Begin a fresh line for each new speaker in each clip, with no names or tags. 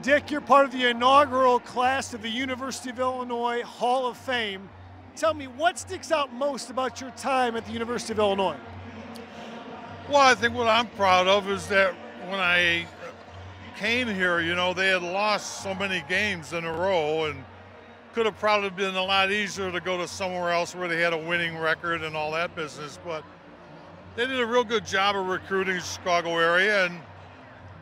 Dick, you're part of the inaugural class of the University of Illinois Hall of Fame. Tell me, what sticks out most about your time at the University of Illinois?
Well, I think what I'm proud of is that when I came here, they had lost so many games in a row and could have probably been a lot easier to go to somewhere else where they had a winning record and all that business. But they did a real good job of recruiting the Chicago area, and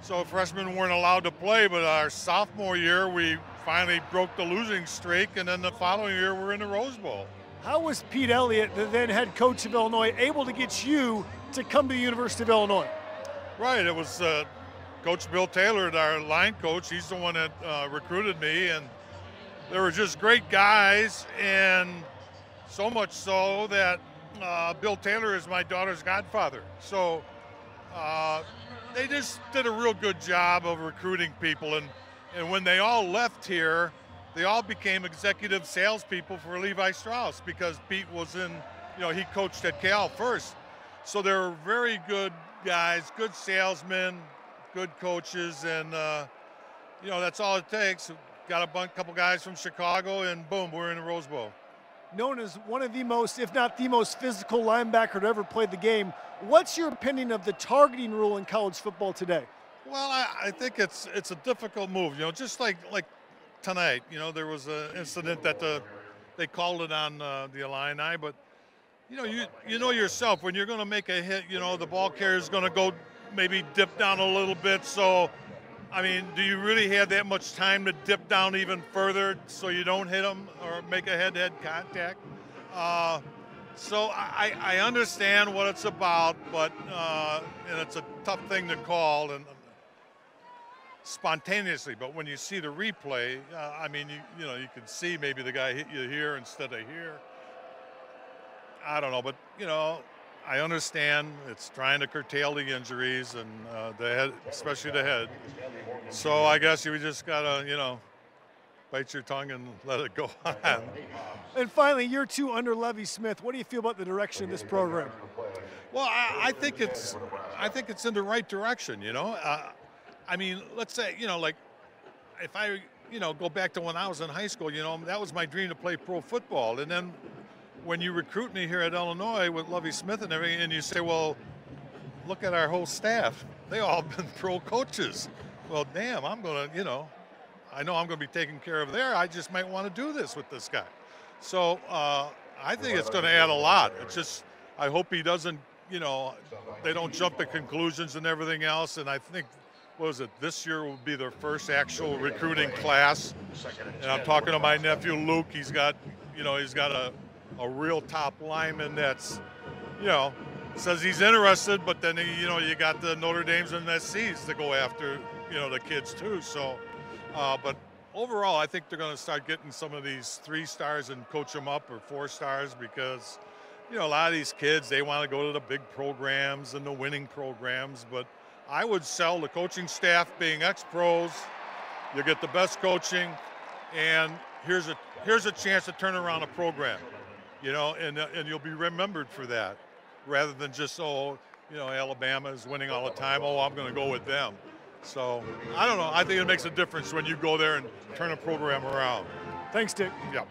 so freshmen weren't allowed to play. But our sophomore year, we finally broke the losing streak, and then the following year, we're in the Rose Bowl.
How was Pete Elliott, the then head coach of Illinois, able to get you to come to the University of Illinois?
Right, it was Coach Bill Taylor, our line coach. He's the one that recruited me, and they were just great guys, and so much so that Bill Taylor is my daughter's godfather. So they just did a real good job of recruiting people, and when they all left here, they all became executive salespeople for Levi Strauss because Pete was he coached at Cal first. So they were very good guys, good salesmen, good coaches, and that's all it takes. Got a couple guys from Chicago, and boom, we're in the Rose Bowl.
Known as one of the most, if not the most physical linebacker to ever play the game, what's your opinion of the targeting rule in college football today?
Well, I think it's a difficult move. Just like tonight, there was an incident that they called it on the Illini, but you know yourself when you're going to make a hit, the ball carrier is going to go maybe dip down a little bit. So, I mean, do you really have that much time to dip down even further so you don't hit them or make a head-to-head contact? So I understand what it's about, but and it's a tough thing to call and spontaneously. But when you see the replay, I mean, you can see maybe the guy hit you here instead of here. I don't know, but I understand it's trying to curtail the injuries and the head, especially the head. So I guess you just gotta, bite your tongue and let it go on.
And finally, year two under Lovie Smith. What do you feel about the direction of this program?
Well, I think it's in the right direction. I mean, let's say, like if I, go back to when I was in high school, that was my dream to play pro football, and then when you recruit me here at Illinois with Lovie Smith and everything, and you say, well, look at our whole staff. They all been pro coaches. Well, damn, I'm going to, I know I'm going to be taken care of there. I just might want to do this with this guy. So I think it's going to add a lot. It's just, I hope he doesn't, they don't jump to conclusions and everything else. And I think, this year will be their first actual recruiting class. And I'm talking to my nephew, Luke. He's got a real top lineman that's, says he's interested, but then, you got the Notre Dames and SCs to go after, the kids too. So, but overall, I think they're going to start getting some of these 3 stars and coach them up, or 4 stars, because, a lot of these kids, they want to go to the big programs and the winning programs. But I would sell the coaching staff being ex-pros. You get the best coaching, and here's a chance to turn around a program. And you'll be remembered for that, rather than just, Alabama is winning all the time. Oh, I'm going to go with them. So I don't know. I think it makes a difference when you go there and turn a program around.
Thanks, Dick.
Yeah.